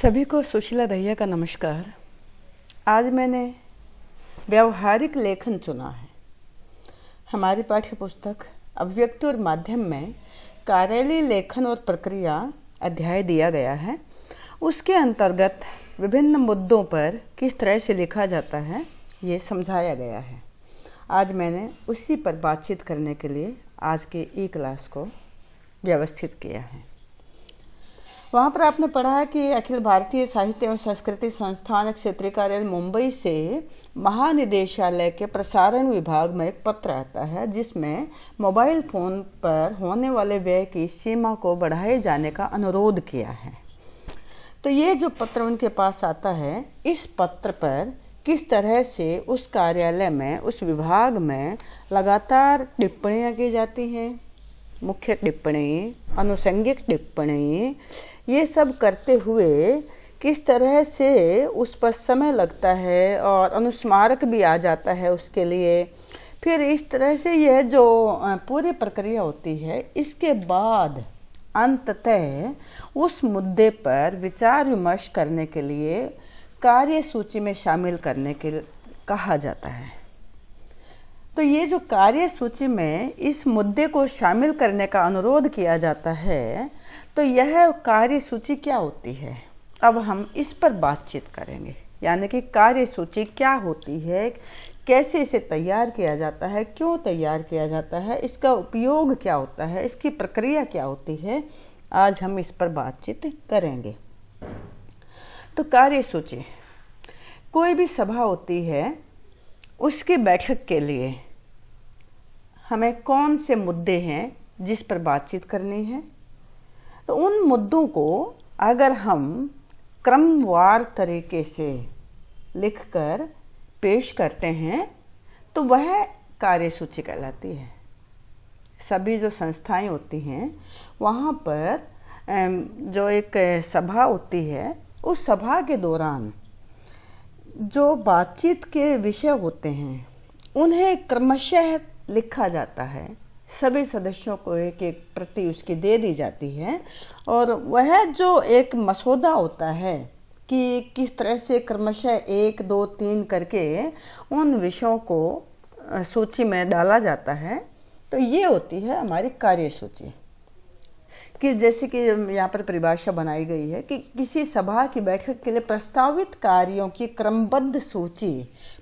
सभी को सुशीला दहिया का नमस्कार। आज मैंने व्यवहारिक लेखन चुना है। हमारी पाठ्य पुस्तक अभिव्यक्ति और माध्यम में कार्यालय लेखन और प्रक्रिया अध्याय दिया गया है। उसके अंतर्गत विभिन्न मुद्दों पर किस तरह से लिखा जाता है ये समझाया गया है। आज मैंने उसी पर बातचीत करने के लिए आज के ई क्लास को व्यवस्थित किया है। वहाँ पर आपने पढ़ा है कि अखिल भारतीय साहित्य एवं संस्कृति संस्थान क्षेत्रीय कार्यालय मुंबई से महानिदेशालय के प्रसारण विभाग में एक पत्र आता है जिसमें मोबाइल फ़ोन पर होने वाले व्यय की सीमा को बढ़ाए जाने का अनुरोध किया है। तो ये जो पत्र उनके पास आता है, इस पत्र पर किस तरह से उस कार्यालय में, उस विभाग में लगातार टिप्पणियाँ की जाती हैं, मुख्य टिप्पणी, अनुषंगिक टिप्पणी, ये सब करते हुए किस तरह से उस पर समय लगता है और अनुस्मारक भी आ जाता है उसके लिए। फिर इस तरह से यह जो पूरी प्रक्रिया होती है, इसके बाद अंततः उस मुद्दे पर विचार विमर्श करने के लिए कार्य सूची में शामिल करने के लिए कहा जाता है। तो ये जो कार्य सूची में इस मुद्दे को शामिल करने का अनुरोध किया जाता है, तो यह कार्य सूची क्या होती है, अब हम इस पर बातचीत करेंगे। यानी कि कार्य सूची क्या होती है, कैसे इसे तैयार किया जाता है, क्यों तैयार किया जाता है, इसका उपयोग क्या होता है, इसकी प्रक्रिया क्या होती है, आज हम इस पर बातचीत करेंगे। तो कार्य सूची, कोई भी सभा होती है, उसकी बैठक के लिए हमें कौन से मुद्दे हैं जिस पर बातचीत करनी है, तो उन मुद्दों को अगर हम क्रमवार तरीके से लिखकर पेश करते हैं तो वह कार्यसूची कहलाती है। सभी जो संस्थाएं होती हैं वहाँ पर जो एक सभा होती है, उस सभा के दौरान जो बातचीत के विषय होते हैं उन्हें क्रमशः लिखा जाता है। सभी सदस्यों को एक एक प्रति उसकी दे दी जाती है और वह जो एक मसौदा होता है कि किस तरह से क्रमशः 1, 2, 3 करके उन विषयों को सूची में डाला जाता है। तो ये होती है हमारी कार्य सूची। कि जैसे कि यहाँ पर परिभाषा बनाई गई है कि किसी सभा की बैठक के लिए प्रस्तावित कार्यों की क्रमबद्ध सूची,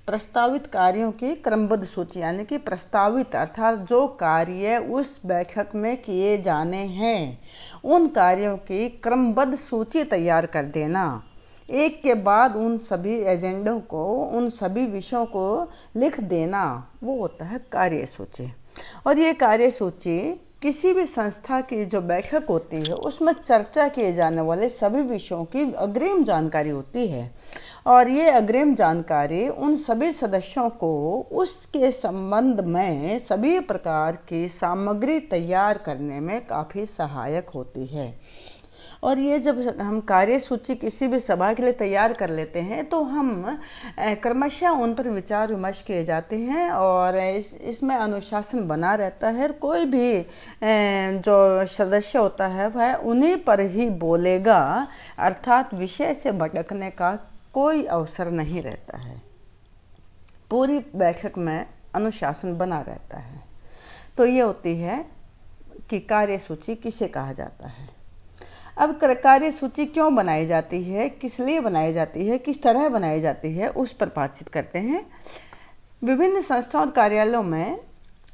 प्रस्तावित कार्यों की क्रमबद्ध सूची, यानी कि प्रस्तावित अर्थात जो कार्य उस बैठक में किए जाने हैं उन कार्यों की क्रमबद्ध सूची तैयार कर देना। एक के बाद उन सभी एजेंडों को, उन सभी विषयों को लिख देना, वो होता है कार्य सूची। और ये कार्य सूची किसी भी संस्था की जो बैठक होती है उसमें चर्चा किए जाने वाले सभी विषयों की अग्रिम जानकारी होती है और ये अग्रिम जानकारी उन सभी सदस्यों को उसके संबंध में सभी प्रकार की सामग्री तैयार करने में काफ़ी सहायक होती है। और ये जब हम कार्य सूची किसी भी सभा के लिए तैयार कर लेते हैं तो हम क्रमशः उन पर विचार विमर्श किए जाते हैं और इसमें अनुशासन बना रहता है। कोई भी जो सदस्य होता है वह उन्हीं पर ही बोलेगा, अर्थात विषय से भटकने का कोई अवसर नहीं रहता है। पूरी बैठक में अनुशासन बना रहता है। तो ये होती है कि कार्य सूची किसे कहा जाता है। अब कार्य सूची क्यों बनाई जाती है, किस लिए बनाई जाती है, किस तरह बनाई जाती है, उस पर बातचीत करते हैं। विभिन्न संस्थाओं और कार्यालयों में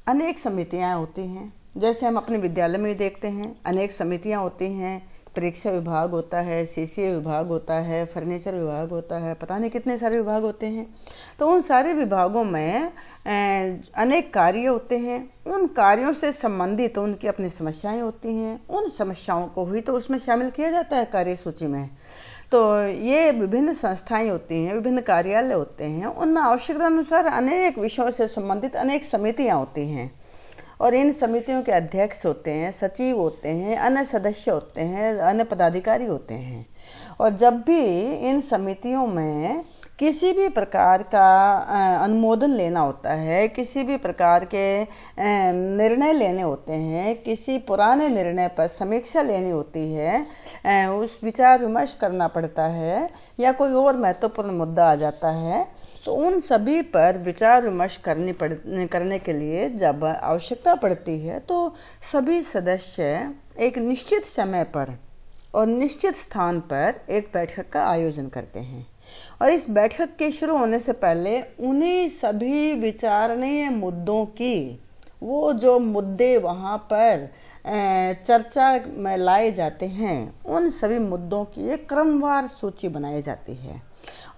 अनेक समितियां होती हैं। जैसे हम अपने विद्यालय में ही देखते हैं, अनेक समितियां होती हैं। परीक्षा विभाग होता है, सीसीए विभाग होता है, फर्नीचर विभाग होता है, पता नहीं कितने सारे विभाग होते हैं। तो उन सारे विभागों में अनेक कार्य होते हैं। उन कार्यों से संबंधित उनकी अपनी समस्याएं होती हैं। उन समस्याओं को भी तो उसमें शामिल किया जाता है कार्य सूची में। तो ये विभिन्न संस्थाएं होती हैं, विभिन्न कार्यालय होते हैं, उनमें आवश्यकता अनुसार अनेक विषयों से संबंधित अनेक समितियाँ होती हैं और इन समितियों के अध्यक्ष होते हैं, सचिव होते हैं, अन्य सदस्य होते हैं, अन्य पदाधिकारी होते हैं। और जब भी इन समितियों में किसी भी प्रकार का अनुमोदन लेना होता है, किसी भी प्रकार के निर्णय लेने होते हैं, किसी पुराने निर्णय पर समीक्षा लेनी होती है, उस विचार विमर्श करना पड़ता है, या कोई और महत्वपूर्ण मुद्दा आ जाता है, तो उन सभी पर विचार विमर्श करने के लिए जब आवश्यकता पड़ती है तो सभी सदस्य एक निश्चित समय पर और निश्चित स्थान पर एक बैठक का आयोजन करते हैं। और इस बैठक के शुरू होने से पहले उन्हीं सभी विचारणीय मुद्दों की, वो जो मुद्दे वहाँ पर चर्चा में लाए जाते हैं, उन सभी मुद्दों की एक क्रमवार सूची बनाई जाती है।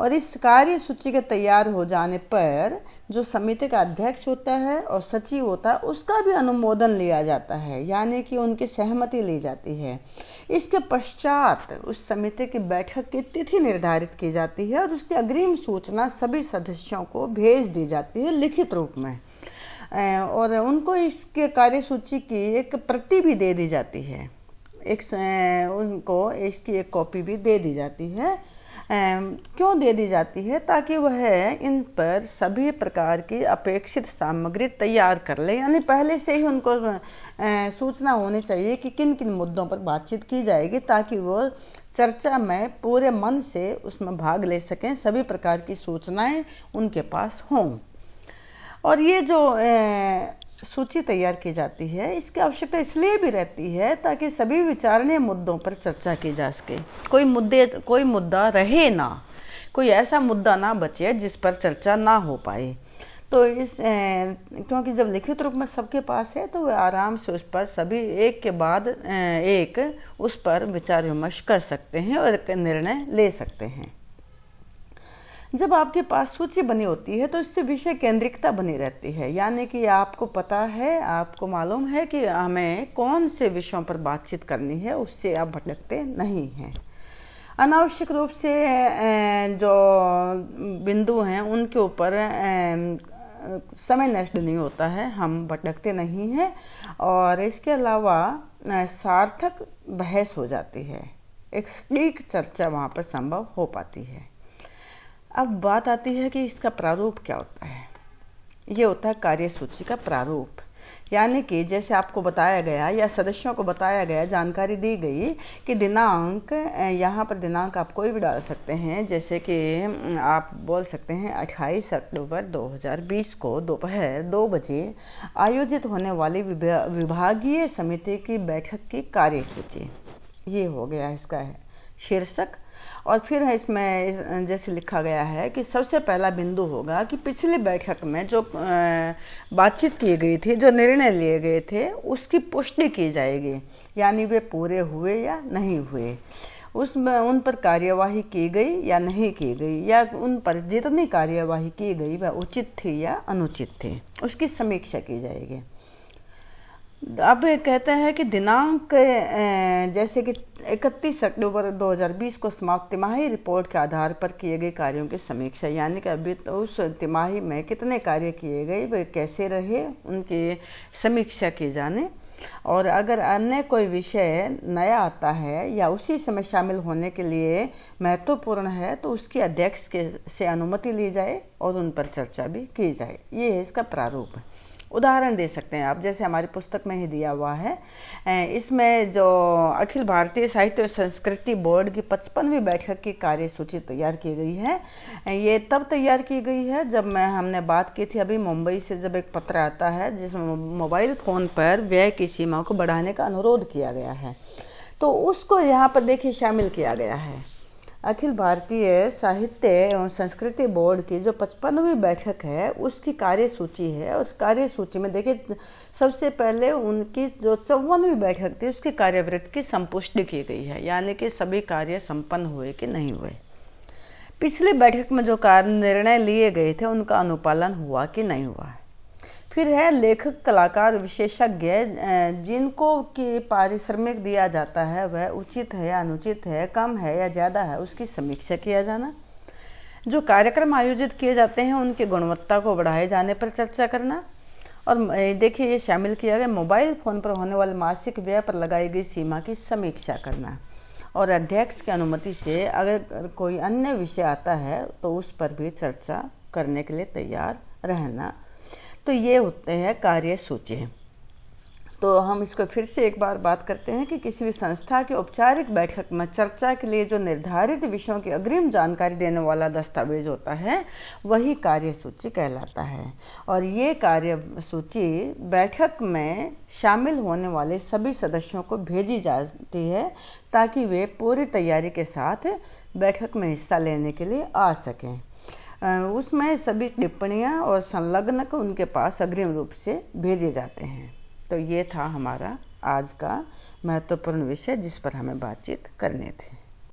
और इस कार्य सूची के तैयार हो जाने पर जो समिति का अध्यक्ष होता है और सचिव होता है, उसका भी अनुमोदन लिया जाता है, यानी कि उनकी सहमति ली जाती है। इसके पश्चात उस समिति की बैठक की तिथि निर्धारित की जाती है और उसकी अग्रिम सूचना सभी सदस्यों को भेज दी जाती है लिखित रूप में, और उनको इसके कार्यसूची की एक प्रति भी दे दी जाती है, उनको इसकी एक कॉपी भी दे दी जाती है। क्यों दे दी जाती है? ताकि वह इन पर सभी प्रकार की अपेक्षित सामग्री तैयार कर ले, यानी पहले से ही उनको सूचना होनी चाहिए कि किन किन मुद्दों पर बातचीत की जाएगी, ताकि वो चर्चा में पूरे मन से उसमें भाग ले सकें, सभी प्रकार की सूचनाएं उनके पास हों। और ये जो सूची तैयार की जाती है, इसकी आवश्यकता इसलिए भी रहती है ताकि सभी विचारणीय मुद्दों पर चर्चा की जा सके। कोई मुद्दा रहे ना, कोई ऐसा मुद्दा ना बचे जिस पर चर्चा ना हो पाए। तो क्योंकि जब लिखित रूप में सबके पास है तो वे आराम से उस पर सभी एक के बाद एक उस पर विचार विमर्श कर सकते हैं और एक निर्णय ले सकते हैं। जब आपके पास सूची बनी होती है तो इससे विषय केंद्रिकता बनी रहती है, यानी कि आपको पता है, आपको मालूम है कि हमें कौन से विषयों पर बातचीत करनी है, उससे आप भटकते नहीं हैं। अनावश्यक रूप से जो बिंदु हैं उनके ऊपर समय नष्ट नहीं होता है, हम भटकते नहीं हैं, और इसके अलावा सार्थक बहस हो जाती है, एक सटीक चर्चा वहाँ पर संभव हो पाती है। अब बात आती है कि इसका प्रारूप क्या होता है। ये होता है कार्यसूची का प्रारूप, यानी कि जैसे आपको बताया गया या सदस्यों को बताया गया, जानकारी दी गई कि दिनांक, यहाँ पर दिनांक आप कोई भी डाल सकते हैं, जैसे कि आप बोल सकते हैं 28 अक्टूबर 2020 को दोपहर 2 बजे आयोजित होने वाली विभागीय समिति की बैठक की कार्यसूची। ये हो गया इसका शीर्षक। और फिर इसमें जैसे लिखा गया है कि सबसे पहला बिंदु होगा कि पिछली बैठक में जो बातचीत की गई थी, जो निर्णय लिए गए थे, उसकी पुष्टि की जाएगी, यानी वे पूरे हुए या नहीं हुए, उसमें उन पर कार्यवाही की गई या नहीं की गई, या उन पर जितनी कार्यवाही की गई वह उचित थी या अनुचित थी, उसकी समीक्षा की जाएगी। अब कहते हैं कि दिनांक जैसे कि 31 अक्टूबर 2020 को समाप्त तिमाही रिपोर्ट के आधार पर किए गए कार्यों की समीक्षा, यानी कि अभी तो उस तिमाही में कितने कार्य किए गए, वे कैसे रहे, उनकी समीक्षा की जाने। और अगर अन्य कोई विषय नया आता है या उसी समय शामिल होने के लिए महत्वपूर्ण है तो उसकी अध्यक्ष से अनुमति ली जाए और उन पर चर्चा भी की जाए। ये है इसका प्रारूप है। उदाहरण दे सकते हैं आप, जैसे हमारी पुस्तक में ही दिया हुआ है, इसमें जो अखिल भारतीय साहित्य और संस्कृति बोर्ड की 55वीं बैठक की कार्यसूची तैयार की गई है। ये तब तैयार की गई है जब हमने बात की थी अभी मुंबई से, जब एक पत्र आता है जिसमें मोबाइल फ़ोन पर व्यय की सीमा को बढ़ाने का अनुरोध किया गया है, तो उसको यहाँ पर देखिए शामिल किया गया है। अखिल भारतीय साहित्य एवं संस्कृति बोर्ड की जो 55वीं बैठक है उसकी कार्यसूची है। उस कार्यसूची में देखिए सबसे पहले उनकी जो 54वीं बैठक थी उसकी कार्यवृत्ति की संपुष्टि की गई है, यानी कि सभी कार्य संपन्न हुए कि नहीं हुए। पिछली बैठक में जो कार्य निर्णय लिए गए थे उनका अनुपालन हुआ कि नहीं हुआ है। फिर है लेखक, कलाकार, विशेषज्ञ जिनको कि पारिश्रमिक दिया जाता है वह उचित है या अनुचित है, कम है या ज़्यादा है, उसकी समीक्षा किया जाना। जो कार्यक्रम आयोजित किए जाते हैं उनकी गुणवत्ता को बढ़ाए जाने पर चर्चा करना। और देखिए ये शामिल किया गया मोबाइल फ़ोन पर होने वाले मासिक व्यय पर लगाई गई सीमा की समीक्षा करना। और अध्यक्ष की अनुमति से अगर कोई अन्य विषय आता है तो उस पर भी चर्चा करने के लिए तैयार रहना। तो ये होते हैं कार्यसूची। तो हम इसको फिर से एक बार बात करते हैं कि किसी भी संस्था की औपचारिक बैठक में चर्चा के लिए जो निर्धारित विषयों की अग्रिम जानकारी देने वाला दस्तावेज होता है वही कार्यसूची कहलाता है। और ये कार्यसूची बैठक में शामिल होने वाले सभी सदस्यों को भेजी जाती है ताकि वे पूरी तैयारी के साथ बैठक में हिस्सा लेने के लिए आ सकें। उसमें सभी टिप्पणियाँ और संलग्नक उनके पास अग्रिम रूप से भेजे जाते हैं। तो ये था हमारा आज का महत्वपूर्ण विषय जिस पर हमें बातचीत करनी थी।